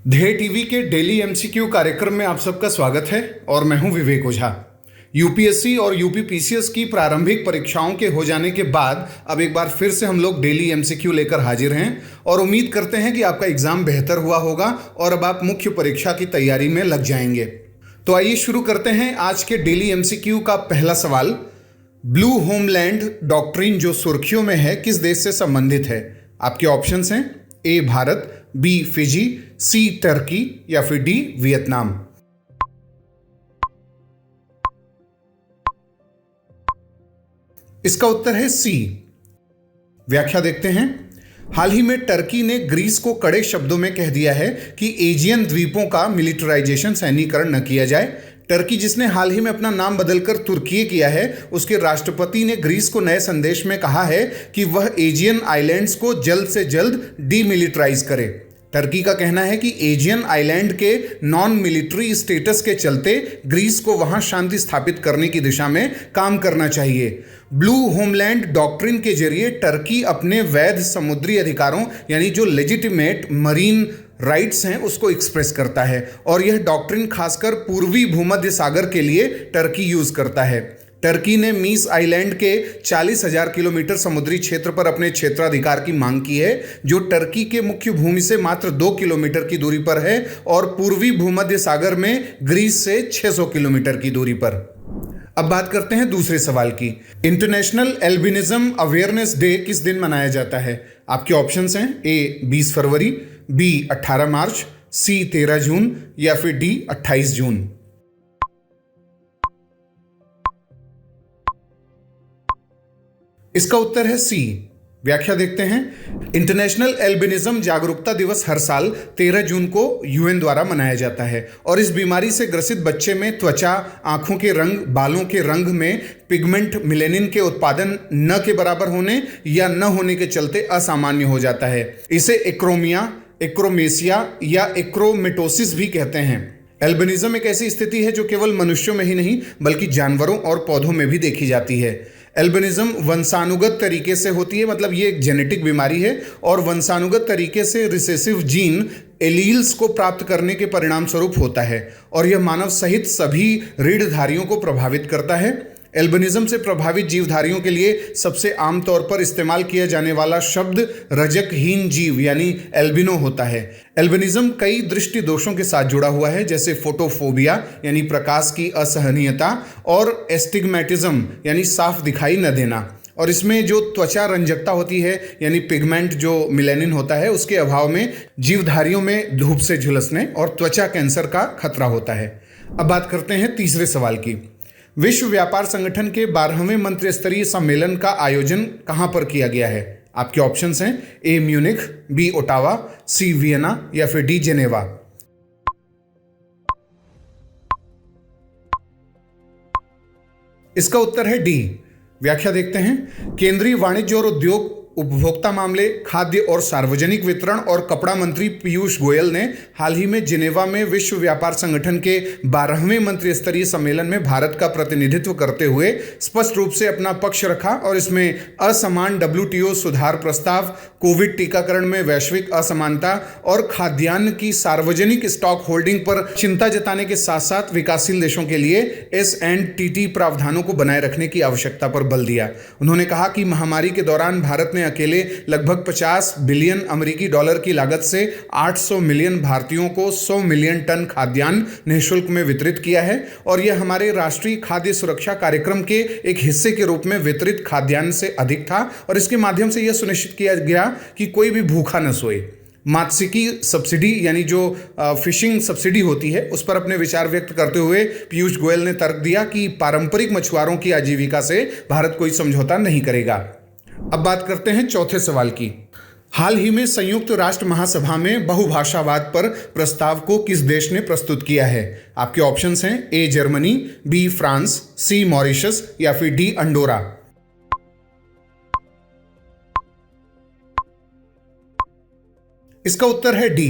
ध्येय टीवी के daily MCQ कार्यक्रम में आप सबका स्वागत है और मैं हूं विवेक ओझा। यूपीएससी और यूपीपीसीएस की प्रारंभिक परीक्षाओं के हो जाने के बाद अब एक बार फिर से हम लोग डेली एमसीक्यू लेकर हाजिर हैं और उम्मीद करते हैं कि आपका एग्जाम बेहतर हुआ होगा और अब आप मुख्य परीक्षा की तैयारी में लग जाएंगे। तो आइए शुरू करते हैं आज के डेली एमसीक्यू का पहला सवाल। ब्लू होमलैंड डॉक्ट्रिन जो सुर्खियों में है किस देश से संबंधित है? आपके ऑप्शंस हैं ए भारत, बी फिजी, सी टर्की या फिर डी वियतनाम। इसका उत्तर है सी। व्याख्या देखते हैं। हाल ही में टर्की ने ग्रीस को कड़े शब्दों में कह दिया है कि एजियन द्वीपों का मिलिटराइजेशन, सैन्यीकरण न किया जाए। टर्की, जिसने हाल ही में अपना नाम बदलकर तुर्की किया है, उसके राष्ट्रपति ने ग्रीस को नए संदेश में कहा है कि वह एजियन आइलैंड्स को जल्द से जल्द डीमिलिटराइज करे। टर्की का कहना है कि एजियन आइलैंड के नॉन मिलिट्री स्टेटस के चलते ग्रीस को वहां शांति स्थापित करने की दिशा में काम करना चाहिए। ब्लू होमलैंड डॉक्ट्रिन के जरिए टर्की अपने वैध समुद्री अधिकारों यानी जो लेजिटिमेट मरीन राइट्स हैं उसको एक्सप्रेस करता है और यह डॉक्ट्रिन खासकर पूर्वी भूमध्य सागर के लिए टर्की यूज करता है। टर्की ने मीस आइलैंड के 40,000 किलोमीटर समुद्री क्षेत्र पर अपने क्षेत्राधिकार की मांग की है, जो टर्की के मुख्य भूमि से मात्र 2 किलोमीटर की दूरी पर है और पूर्वी भूमध्य सागर में ग्रीस से 600 किलोमीटर की दूरी पर। अब बात करते हैं दूसरे सवाल की। इंटरनेशनल एल्बिनिज्म अवेयरनेस डे किस दिन मनाया जाता है? आपके ऑप्शंस हैं ए 20 फरवरी, बी 18 मार्च, सी 13 जून या फिर डी 28 जून। इसका उत्तर है सी। व्याख्या देखते हैं। इंटरनेशनल एल्बिनिज्म जागरूकता दिवस हर साल 13 जून को यूएन द्वारा मनाया जाता है और इस बीमारी से ग्रसित बच्चे में त्वचा, आंखों के रंग, बालों के रंग में पिगमेंट मेलेनिन के उत्पादन न के बराबर होने या न होने के चलते असामान्य हो जाता है। इसे एक्रोमिया, एक्रोमेसिया या एक्रोमेटोसिस भी कहते हैं। एल्बिनिज्म एक ऐसी स्थिति है जो केवल मनुष्यों में ही नहीं बल्कि जानवरों और पौधों में भी देखी जाती है। एल्बिनिज्म वंशानुगत तरीके से होती है, मतलब ये एक जेनेटिक बीमारी है और वंशानुगत तरीके से रिसेसिव जीन एलील्स को प्राप्त करने के परिणाम स्वरूप होता है और यह मानव सहित सभी रीढ़धारियों को प्रभावित करता है। एल्बिनिज्म से प्रभावित जीवधारियों के लिए सबसे आम तौर पर इस्तेमाल किया जाने वाला शब्द रजकहीन जीव यानी एल्बिनो होता है। एल्बिनिज्म कई दृष्टि दोषों के साथ जुड़ा हुआ है, जैसे फोटोफोबिया यानी प्रकाश की असहनीयता और एस्टिग्मेटिज्म यानी साफ दिखाई न देना। और इसमें जो त्वचा रंजकता होती है यानी पिगमेंट जो मेलेनिन होता है उसके अभाव में जीवधारियों में धूप से झुलसने और त्वचा कैंसर का खतरा होता है। अब बात करते हैं तीसरे सवाल की। विश्व व्यापार संगठन के 12वें मंत्रिस्तरीय सम्मेलन का आयोजन कहां पर किया गया है? आपके ऑप्शंस हैं ए म्यूनिख, बी ओटावा, सी वियना या फिर डी जेनेवा। इसका उत्तर है डी। व्याख्या देखते हैं। केंद्रीय वाणिज्य और उद्योग, उपभोक्ता मामले, खाद्य और सार्वजनिक वितरण और कपड़ा मंत्री पीयूष गोयल ने हाल ही में जिनेवा में विश्व व्यापार संगठन के 12वें मंत्रिस्तरीय सम्मेलन में भारत का प्रतिनिधित्व करते हुए स्पष्ट रूप से अपना पक्ष रखा और इसमें असमान WTO सुधार प्रस्ताव, कोविड टीकाकरण में वैश्विक असमानता और खाद्यान्न की सार्वजनिक स्टॉक होल्डिंग पर चिंता जताने के साथ साथ विकासशील देशों के लिए S&TT प्रावधानों को बनाए रखने की आवश्यकता पर बल दिया। उन्होंने कहा कि महामारी के दौरान भारत ने अकेले लगभग 50 बिलियन अमेरिकी डॉलर की लागत से 800 मिलियन भारतीयों को 100 मिलियन टन खाद्यान्न निःशुल्क में वितरित किया है और यह हमारे राष्ट्रीय खाद्य सुरक्षा कार्यक्रम के एक हिस्से के रूप में वितरित खाद्यान्न से अधिक था और इसके माध्यम से यह सुनिश्चित किया गया कि कोई भी भूखा न सोए। मात्स्यिकी सब्सिडी यानी जो फिशिंग सब्सिडी होती है उस पर अपने विचार व्यक्त करते हुए पीयूष गोयल ने तर्क दिया कि पारंपरिक मछुआरों की आजीविका से भारत कोई समझौता नहीं करेगा। अब बात करते हैं चौथे सवाल की। हाल ही में संयुक्त राष्ट्र महासभा में बहुभाषावाद पर प्रस्ताव को किस देश ने प्रस्तुत किया है? आपके ऑप्शंस हैं A Germany, B France, C Mauritius या फिर डी अंडोरा। इसका उत्तर है डी।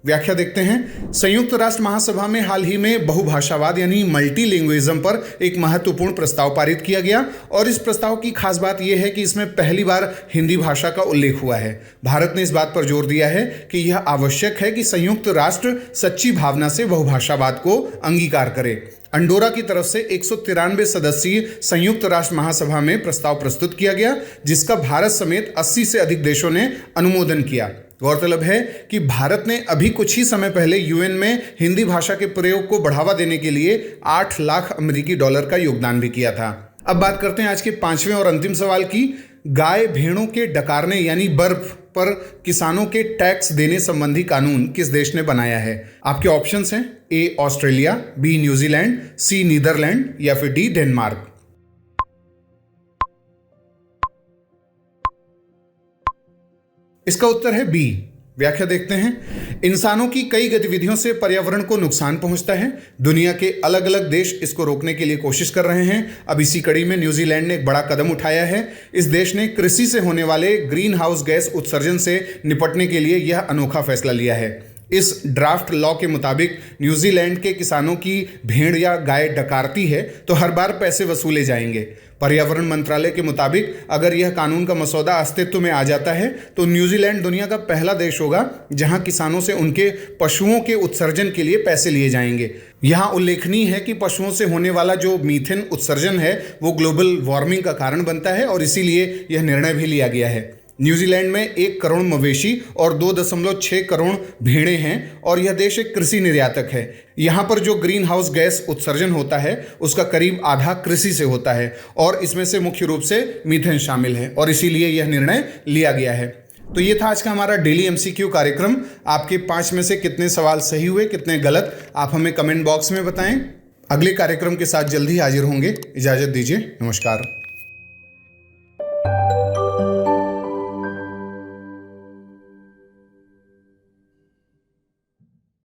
व्याख्या देखते हैं। संयुक्त राष्ट्र महासभा में हाल ही में बहुभाषावाद यानी मल्टीलिंग्विज्म पर एक महत्वपूर्ण प्रस्ताव पारित किया गया और इस प्रस्ताव की खास बात यह है कि इसमें पहली बार हिंदी भाषा का उल्लेख हुआ है। भारत ने इस बात पर जोर दिया है कि यह आवश्यक है कि संयुक्त राष्ट्र सच्ची भावना से बहुभाषावाद को अंगीकार करे। अंडोरा की तरफ से 193 सदस्यीय संयुक्त राष्ट्र महासभा में प्रस्ताव प्रस्तुत किया गया, जिसका भारत समेत 80 से अधिक देशों ने अनुमोदन किया। गौरतलब है कि भारत ने अभी कुछ ही समय पहले यूएन में हिंदी भाषा के प्रयोग को बढ़ावा देने के लिए 8 लाख अमेरिकी डॉलर का योगदान भी किया था। अब बात करते हैं आज के 5वें और अंतिम सवाल की। गाय भेड़ों के डकारने यानी बर्फ पर किसानों के टैक्स देने संबंधी कानून किस देश ने बनाया है? आपके ऑप्शंस हैं A Australia, B New Zealand, C Netherland या फिर डी डेनमार्क। इसका उत्तर है बी। व्याख्या देखते हैं। इंसानों की कई गतिविधियों से पर्यावरण को नुकसान पहुंचता है। दुनिया के अलग अलग देश इसको रोकने के लिए कोशिश कर रहे हैं। अब इसी कड़ी में न्यूजीलैंड ने एक बड़ा कदम उठाया है। इस देश ने कृषि से होने वाले ग्रीन हाउस गैस उत्सर्जन से निपटने के लिए यह अनोखा फैसला लिया है। इस ड्राफ्ट लॉ के मुताबिक न्यूजीलैंड के किसानों की भेड़ या गाय डकारती है तो हर बार पैसे वसूले जाएंगे। पर्यावरण मंत्रालय के मुताबिक अगर यह कानून का मसौदा अस्तित्व में आ जाता है तो न्यूजीलैंड दुनिया का पहला देश होगा जहां किसानों से उनके पशुओं के उत्सर्जन के लिए पैसे लिए जाएंगे। यहां उल्लेखनीय है कि पशुओं से होने वाला जो मीथेन उत्सर्जन है वो ग्लोबल वार्मिंग का कारण बनता है और इसीलिए यह निर्णय भी लिया गया है। न्यूजीलैंड में 1 करोड़ मवेशी और 2.6 करोड़ भेड़ें हैं और यह देश एक कृषि निर्यातक है। यहाँ पर जो ग्रीन हाउस गैस उत्सर्जन होता है उसका करीब आधा कृषि से होता है और इसमें से मुख्य रूप से मीथेन शामिल है और इसीलिए यह निर्णय लिया गया है। तो ये था आज का हमारा डेली एमसीक्यू कार्यक्रम। आपके 5 में से कितने सवाल सही हुए, कितने गलत, आप हमें कमेंट बॉक्स में बताएं। अगले कार्यक्रम के साथ जल्दी हाजिर होंगे। इजाज़त दीजिए, नमस्कार।